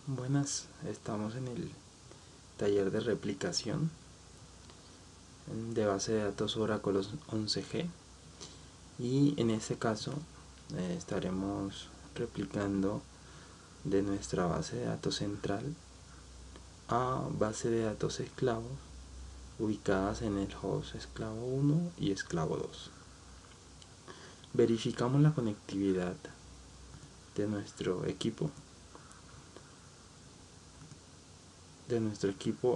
Buenas, estamos en el taller de replicación de base de datos Oracle 11G y en este caso estaremos replicando de nuestra base de datos central a base de datos esclavos ubicadas en el host esclavo 1 y esclavo 2. Verificamos la conectividad de nuestro equipo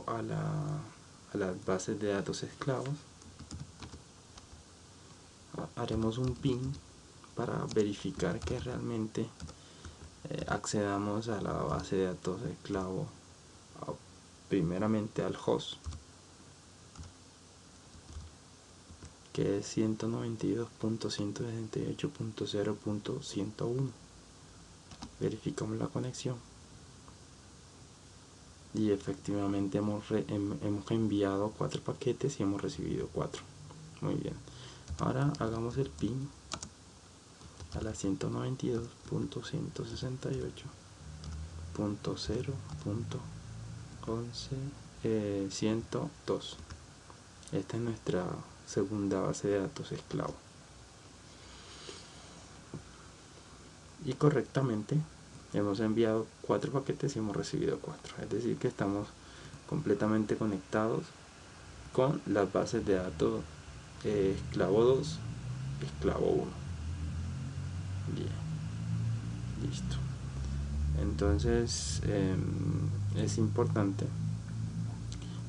a las bases de datos esclavos. Haremos un ping para verificar que realmente accedamos a la base de datos esclavo, primeramente al host, que es 192.168.0.101. verificamos la conexión y efectivamente hemos enviado 4 paquetes y hemos recibido 4. Muy bien, ahora hagamos el ping a la 192.168.0.102. Esta es nuestra segunda base de datos esclavo. Y correctamente hemos enviado 4 paquetes y hemos recibido 4. Es decir, que estamos completamente conectados con las bases de datos esclavo 2, esclavo 1. Bien, listo. Entonces es importante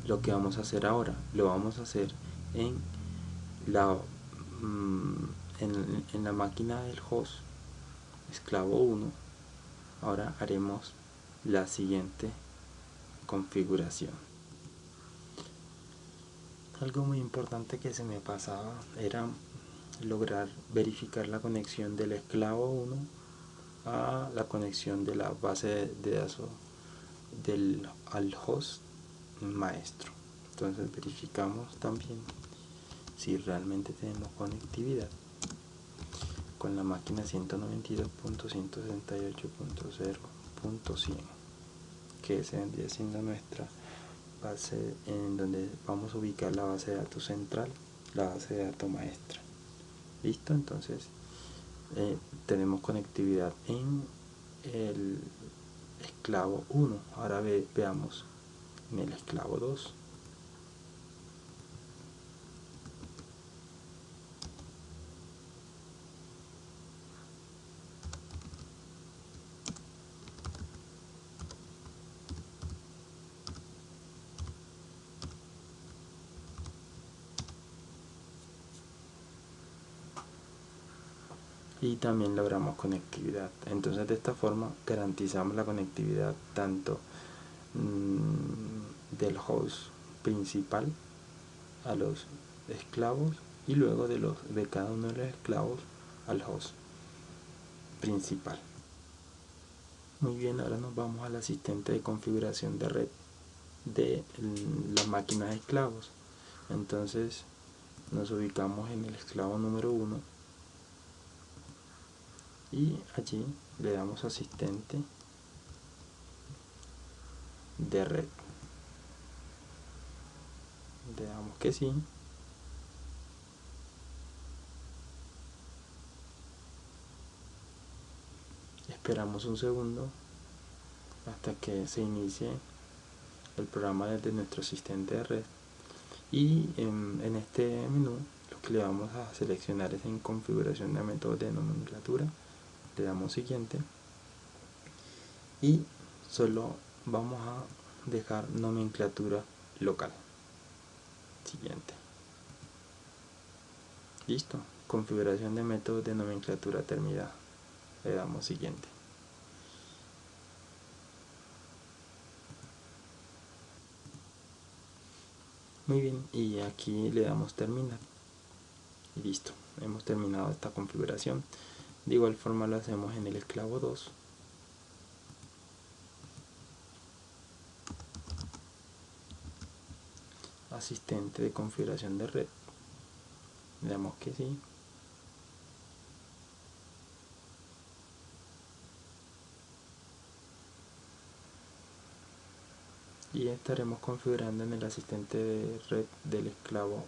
lo que vamos a hacer ahora. Lo vamos a hacer en la máquina del host esclavo 1. Ahora haremos la siguiente configuración. Algo muy importante que se me pasaba era lograr verificar la conexión del esclavo 1 a la conexión de la base de datos al host maestro. Entonces verificamos también si realmente tenemos conectividad con la máquina 192.168.0.100, que se vendría siendo nuestra base en donde vamos a ubicar la base de datos central, la base de datos maestra. Listo, entonces tenemos conectividad en el esclavo 1. Ahora veamos en el esclavo 2. Y también logramos conectividad. Entonces de esta forma garantizamos la conectividad tanto del host principal a los esclavos y luego de cada uno de los esclavos al host principal. Muy bien, ahora nos vamos al asistente de configuración de red de las máquinas de esclavos. Entonces nos ubicamos en el esclavo número 1 y allí le damos asistente de red. Le damos que sí. Esperamos un segundo hasta que se inicie el programa desde nuestro asistente de red. Y en este menú lo que le vamos a seleccionar es en configuración de métodos de nomenclatura. Le damos siguiente y solo vamos a dejar nomenclatura local. Siguiente. Listo, configuración de métodos de nomenclatura terminada. Le damos siguiente. Muy bien, y aquí le damos terminar. Y listo, hemos terminado esta configuración. De igual forma lo hacemos en el esclavo 2. Asistente de configuración de red. Le damos que sí. y estaremos configurando en el asistente de red del esclavo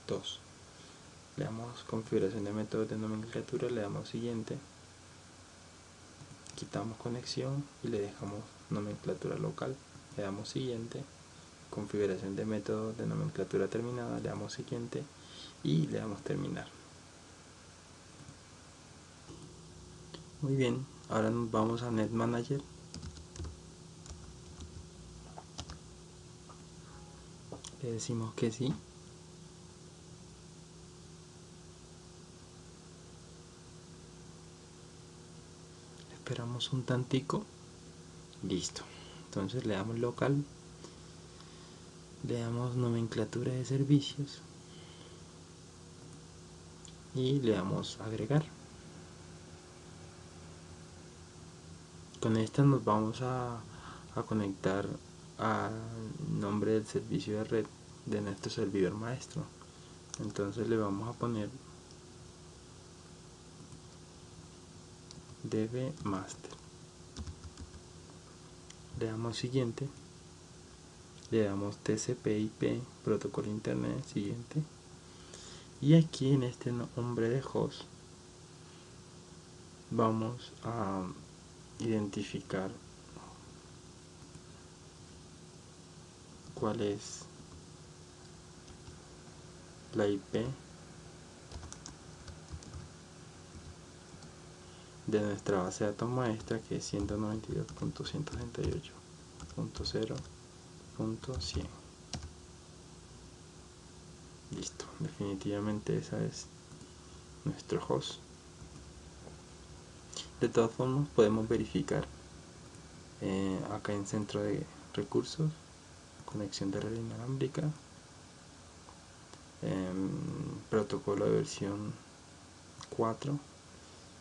2. Le damos configuración de métodos de nomenclatura, le damos siguiente, quitamos conexión y le dejamos nomenclatura local, le damos siguiente, configuración de métodos de nomenclatura terminada, le damos siguiente y le damos terminar. Muy bien, ahora nos vamos a NetManager. Le decimos que sí. Esperamos un tantico. Listo. Entonces le damos local. Le damos nomenclatura de servicios. Y le damos agregar. Con esta nos vamos a conectar al nombre del servicio de red de nuestro servidor maestro. Entonces le vamos a poner dbmaster. Le damos siguiente. Le damos TCP/IP, protocolo internet, siguiente. Y aquí en este nombre de host vamos a identificar cuál es la IP de nuestra base de datos maestra, que es 192.168.0.100. Listo, definitivamente esa es nuestro host. De todas formas podemos verificar acá en centro de recursos, conexión de red inalámbrica, protocolo de versión 4,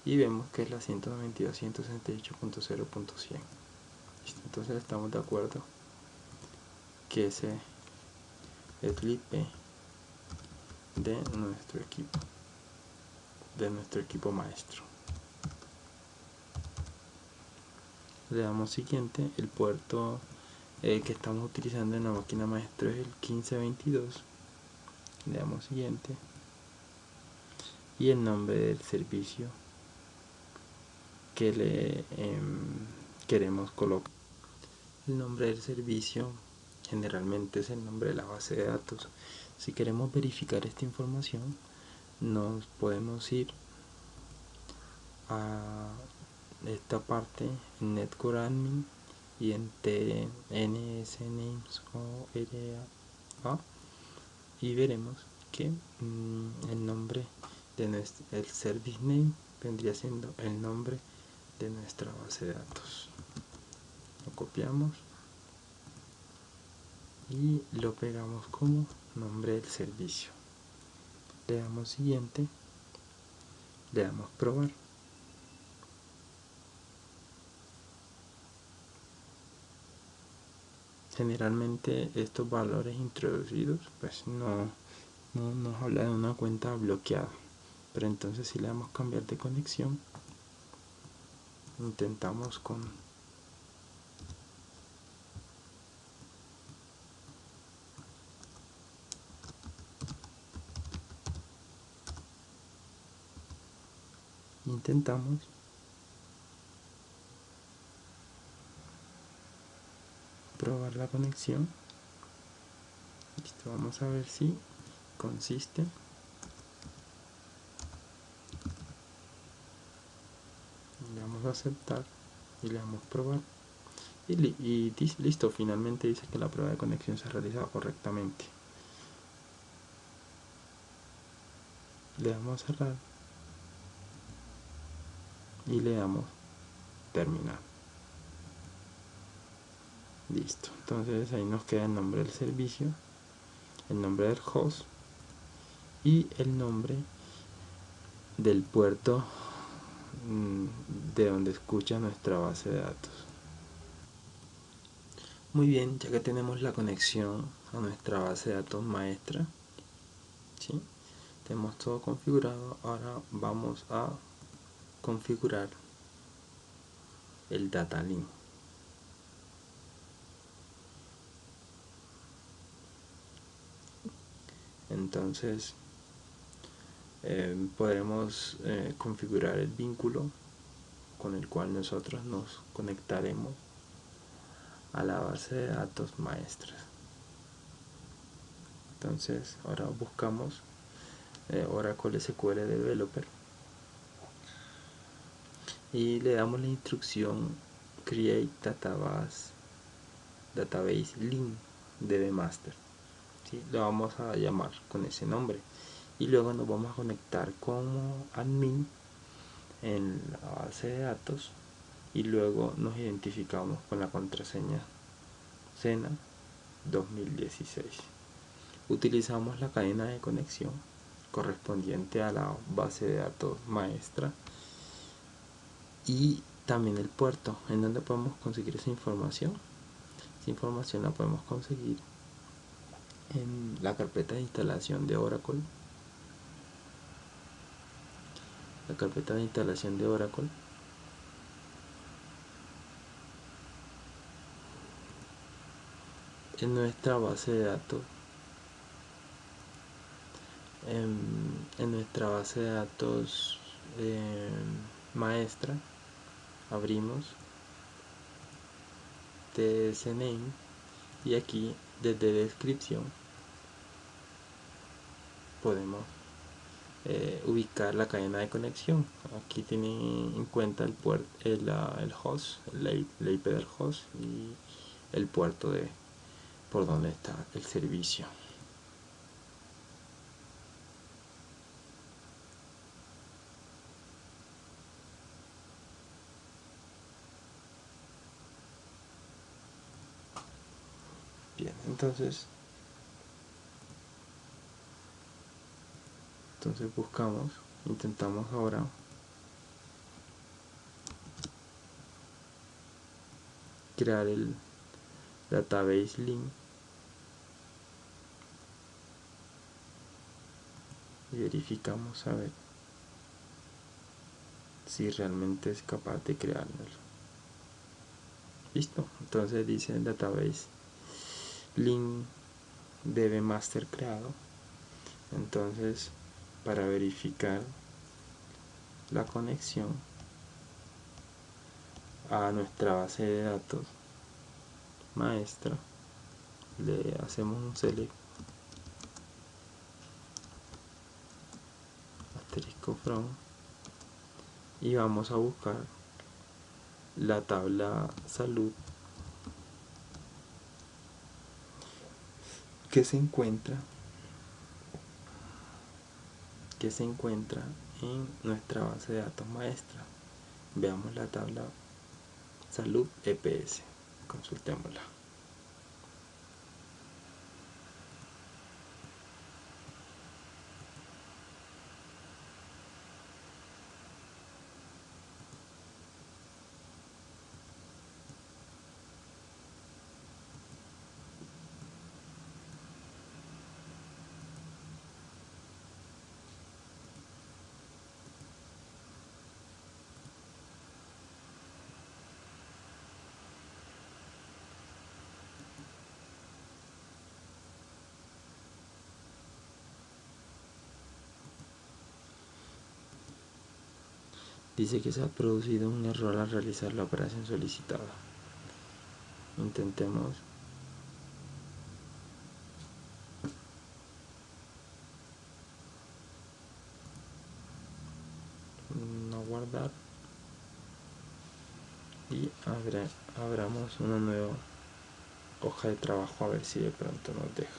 y vemos que es la 192.168.0.100. Entonces estamos de acuerdo que ese es el IP de nuestro equipo maestro. Le damos siguiente. El puerto que estamos utilizando en la máquina maestro es el 1522. Le damos siguiente y el nombre del servicio que le queremos colocar. El nombre del servicio generalmente es el nombre de la base de datos. Si queremos verificar esta información, nos podemos ir a esta parte en Netcore Admin y en TNSNames y veremos que el nombre de el service name vendría siendo el nombre de nuestra base de datos. Lo copiamos y lo pegamos como nombre del servicio. Le damos siguiente, le damos probar. Generalmente estos valores introducidos pues no nos habla de una cuenta bloqueada, pero entonces si le damos cambiar de conexión, intentamos probar la conexión. Listo, vamos a ver si consiste. Le damos a aceptar y le damos probar y listo, finalmente dice que la prueba de conexión se ha realizado correctamente. Le damos a cerrar y le damos terminar. Listo, entonces ahí nos queda el nombre del servicio, el nombre del host y el nombre del puerto de donde escucha nuestra base de datos. Muy bien, ya que tenemos la conexión a nuestra base de datos maestra, ¿sí? Tenemos todo configurado. Ahora vamos a configurar el data link. Entonces podremos configurar el vínculo con el cual nosotros nos conectaremos a la base de datos maestra. Entonces ahora buscamos Oracle SQL Developer y le damos la instrucción create database link dbmaster, ¿sí? Lo vamos a llamar con ese nombre y luego nos vamos a conectar como admin en la base de datos y luego nos identificamos con la contraseña Sena 2016. Utilizamos la cadena de conexión correspondiente a la base de datos maestra y también el puerto. ¿En donde podemos conseguir esa información? Esa información la podemos conseguir en la carpeta de instalación de Oracle. La carpeta de instalación de Oracle en nuestra base de datos, en nuestra base de datos maestra, abrimos tsname y aquí desde descripción podemos ubicar la cadena de conexión. Aquí tiene en cuenta el puerto, el host, la IP del host y el puerto de por donde está el servicio. Bien, entonces buscamos, intentamos ahora crear el database link y verificamos a ver si realmente es capaz de crearlo. Listo, entonces dice el database link debe master creado. Entonces, para verificar la conexión a nuestra base de datos maestra, le hacemos un select asterisco from y vamos a buscar la tabla salud que se encuentra en nuestra base de datos maestra. Veamos la tabla salud EPS, consultémosla. Dice que se ha producido un error al realizar la operación solicitada. Intentemos no guardar y abramos una nueva hoja de trabajo a ver si de pronto nos deja.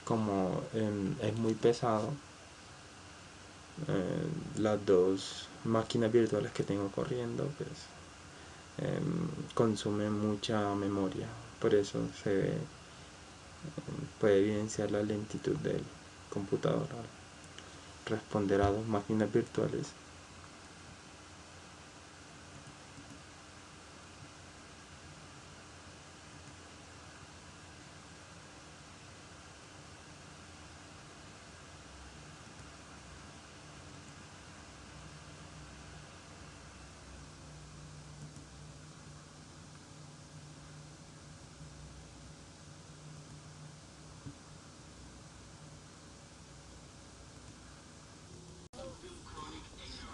Como es muy pesado, las dos máquinas virtuales que tengo corriendo pues consumen mucha memoria, por eso se ve puede evidenciar la lentitud del computador al responder a dos máquinas virtuales.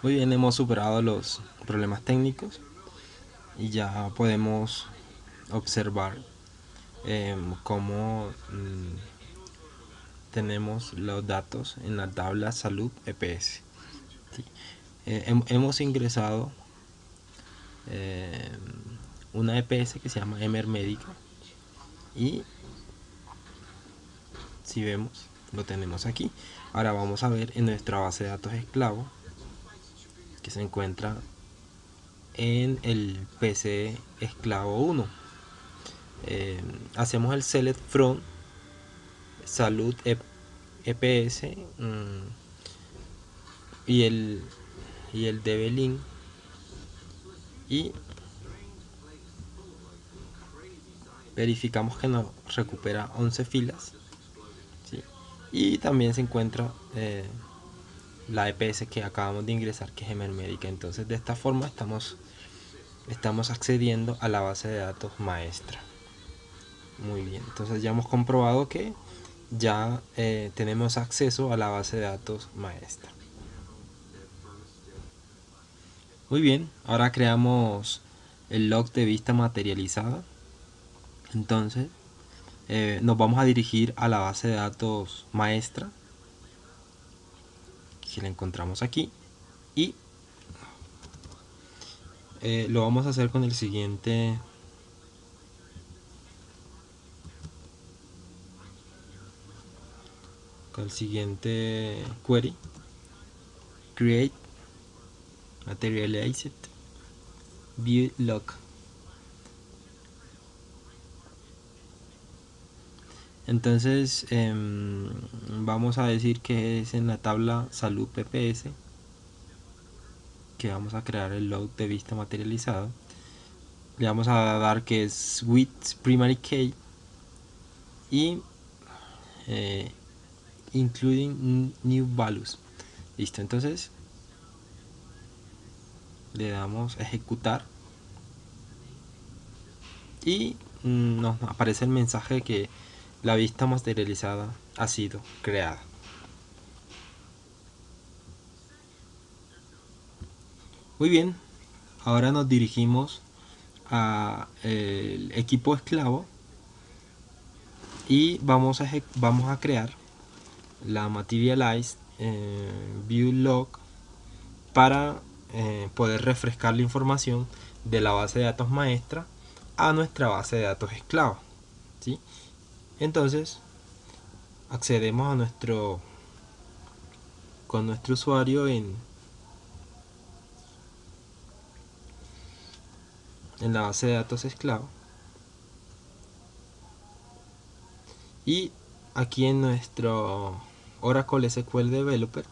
Muy bien, hemos superado los problemas técnicos y ya podemos observar cómo tenemos los datos en la tabla salud EPS. ¿Sí? Hemos ingresado una EPS que se llama Emer Médica y si vemos lo tenemos aquí. Ahora vamos a ver en nuestra base de datos esclavo que se encuentra en el PC esclavo 1. Hacemos el select from salud EPS y el DB-Link y verificamos que nos recupera 11 filas, ¿sí? Y también se encuentra la EPS que acabamos de ingresar, que es Emermédica. Entonces de esta forma estamos accediendo a la base de datos maestra. Muy bien, entonces ya hemos comprobado que ya tenemos acceso a la base de datos maestra. Muy bien, ahora creamos el log de vista materializada. Entonces nos vamos a dirigir a la base de datos maestra, que la encontramos aquí, y lo vamos a hacer con el siguiente query: create materialized view log. Entonces vamos a decir que es en la tabla salud PPS que vamos a crear el log de vista materializado. Le vamos a dar que es with primary key y including new values. Listo, entonces le damos a ejecutar y nos aparece el mensaje de que la vista materializada ha sido creada. Muy bien, ahora nos dirigimos a el equipo esclavo y vamos a crear la materialized view log para poder refrescar la información de la base de datos maestra a nuestra base de datos esclava, ¿sí? Entonces accedemos a con nuestro usuario en la base de datos esclavo y aquí en nuestro Oracle SQL Developer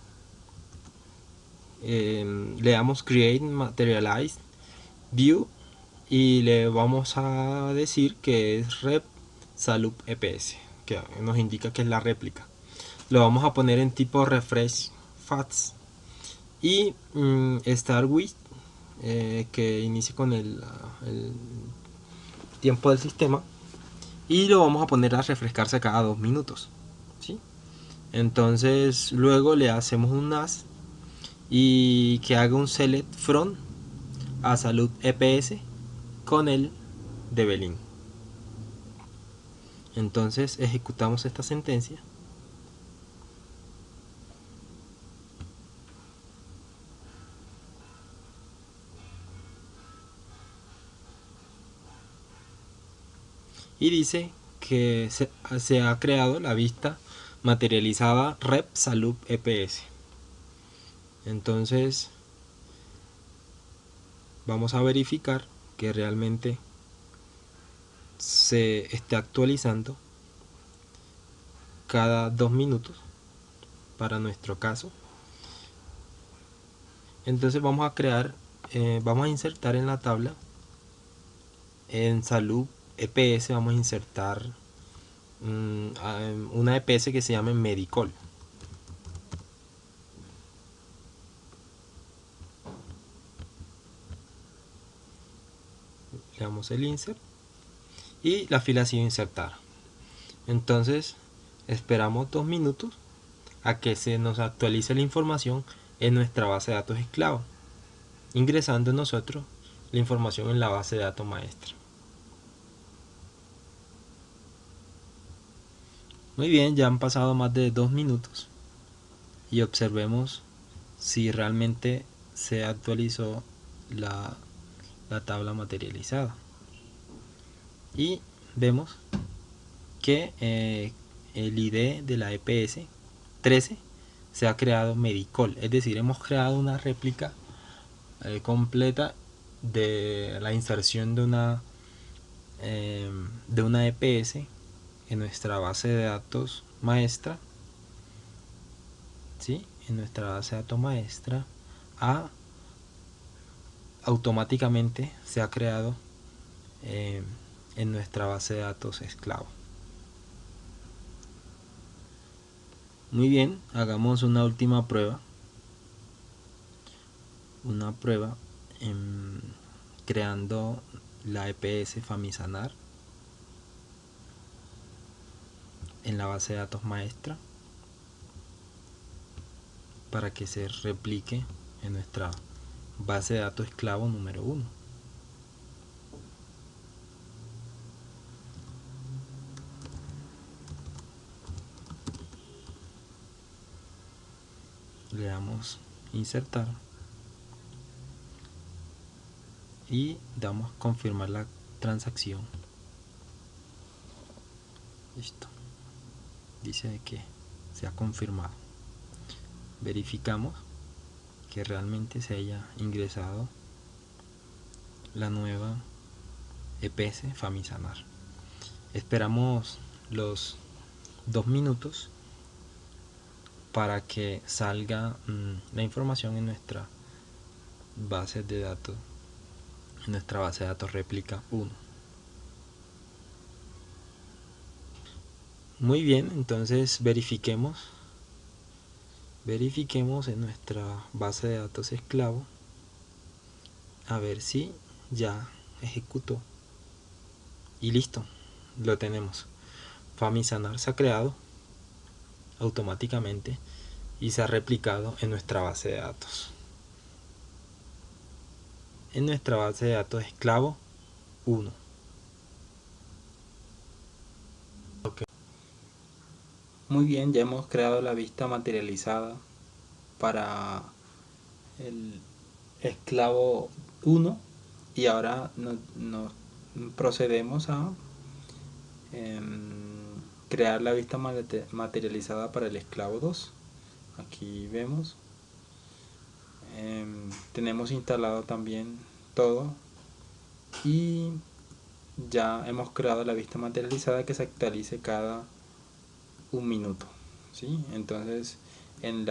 le damos create materialized view y le vamos a decir que es rep salud EPS, que nos indica que es la réplica. Lo vamos a poner en tipo refresh facts y start with que inicie con el tiempo del sistema y lo vamos a poner a refrescarse cada 2 minutos, ¿sí? Entonces luego le hacemos un NAS y que haga un select from a salud EPS con el DB-Link. Entonces ejecutamos esta sentencia y dice que se ha creado la vista materializada rep salud EPS. Entonces vamos a verificar que realmente se esté actualizando cada 2 minutos para nuestro caso. Entonces vamos a insertar en la tabla, en salud EPS, vamos a insertar una EPS que se llame Medicol. Le damos el insert y la fila ha sido insertada. Entonces esperamos 2 minutos a que se nos actualice la información en nuestra base de datos esclavo, ingresando nosotros la información en la base de datos maestra. Muy bien, ya han pasado más de 2 minutos y observemos si realmente se actualizó la tabla materializada, y vemos que el ID de la EPS 13 se ha creado Medicol, es decir, hemos creado una réplica completa de la inserción de una EPS en nuestra base de datos maestra, ¿sí? En nuestra base de datos maestra automáticamente se ha creado en nuestra base de datos esclavo. Muy bien, hagamos una última prueba. Una prueba creando la EPS Famisanar en la base de datos maestra para que se replique en nuestra base de datos esclavo número 1. Le damos insertar y damos confirmar la transacción. Listo, dice que se ha confirmado. Verificamos que realmente se haya ingresado la nueva EPS Famisanar. Esperamos los 2 minutos para que salga la información en nuestra base de datos, en nuestra base de datos réplica 1. Muy bien, entonces verifiquemos en nuestra base de datos esclavo a ver si ya ejecutó, y listo, lo tenemos. Famisanar se ha creado automáticamente y se ha replicado en nuestra base de datos, en nuestra base de datos esclavo 1. Okay. Muy bien, ya hemos creado la vista materializada para el esclavo 1 y ahora nos procedemos a crear la vista materializada para el esclavo 2. Aquí vemos, tenemos instalado también todo y ya hemos creado la vista materializada que se actualice cada 1 minuto, ¿sí? Entonces en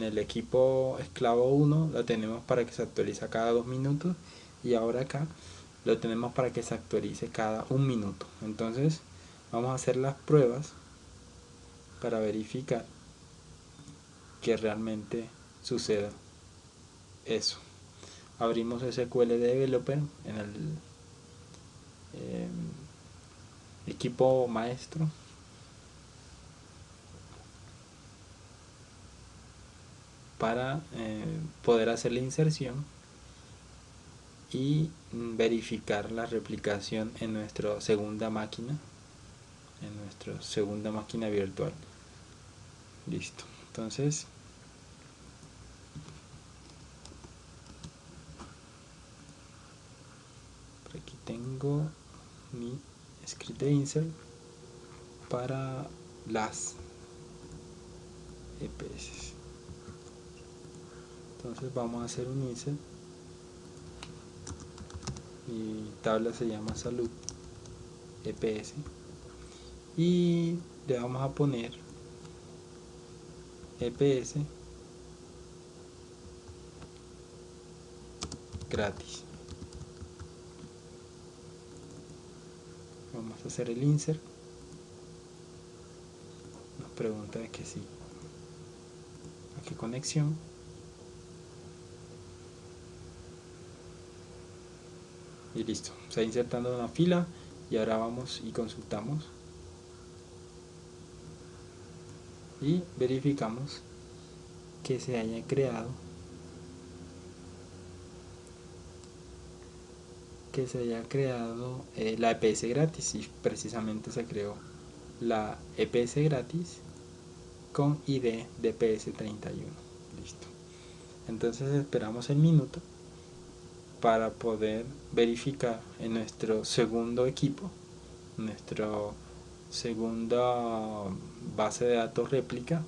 el equipo esclavo 1 lo tenemos para que se actualice cada 2 minutos, y ahora acá lo tenemos para que se actualice cada 1 minuto. Entonces vamos a hacer las pruebas para verificar que realmente suceda eso. Abrimos SQL Developer en el equipo maestro para poder hacer la inserción y verificar la replicación en nuestra segunda máquina, virtual. Listo, entonces por aquí tengo mi script de insert para las EPS. Entonces vamos a hacer un insert. Mi tabla se llama salud EPS y le vamos a poner EPS gratis. Vamos a hacer el insert. Nos pregunta de que sí, a qué conexión. Y listo, se está insertando una fila. Y ahora vamos y consultamos y verificamos que se haya creado la EPS gratis, y precisamente se creó la EPS gratis con ID de PS31. Listo. Entonces esperamos el minuto para poder verificar en nuestro segundo equipo, nuestro segunda base de datos réplica,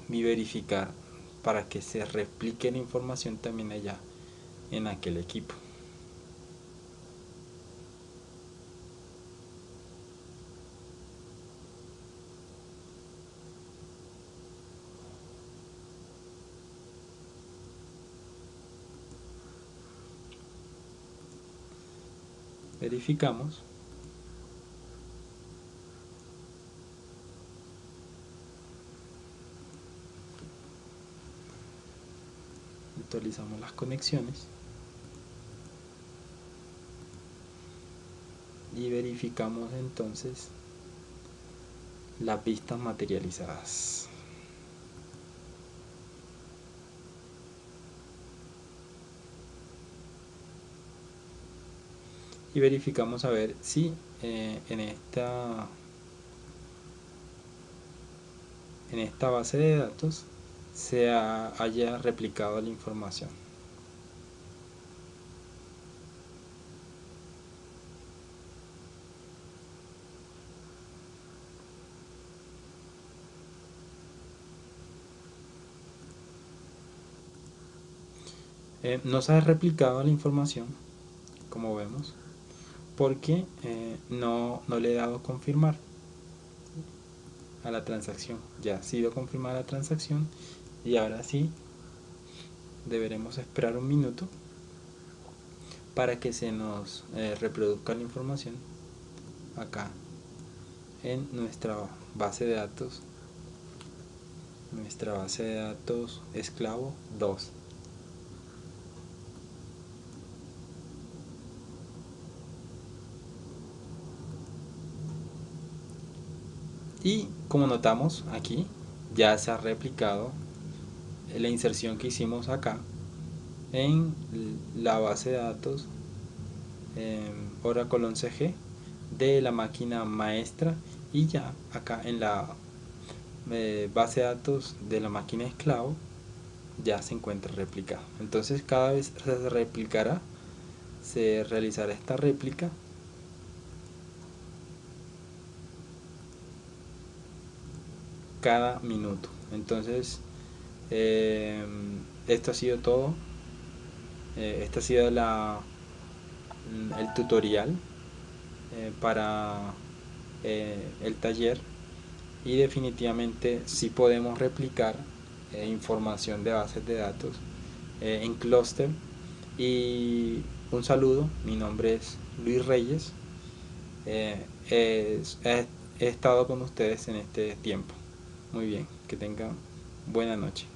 y verificar para que se replique la información también allá en aquel equipo. Verificamos. Actualizamos las conexiones y verificamos entonces las vistas materializadas. Y verificamos a ver si en esta base de datos se haya replicado la información. No se ha replicado la información, como vemos, porque no le he dado a confirmar a la transacción. Ya ha sido confirmada la transacción y ahora sí deberemos esperar un minuto para que se nos reproduzca la información acá en nuestra base de datos, esclavo 2. Y como notamos aquí ya se ha replicado la inserción que hicimos acá en la base de datos Oracle 11G de la máquina maestra, y ya acá en la base de datos de la máquina esclavo ya se encuentra replicado. Entonces cada vez se replicará, se realizará esta réplica cada minuto. Entonces esto ha sido todo. Este ha sido el tutorial para el taller, y definitivamente sí podemos replicar información de bases de datos en clúster. Y un saludo, mi nombre es Luis Reyes. He estado con ustedes en este tiempo. Muy bien, que tengan buena noche.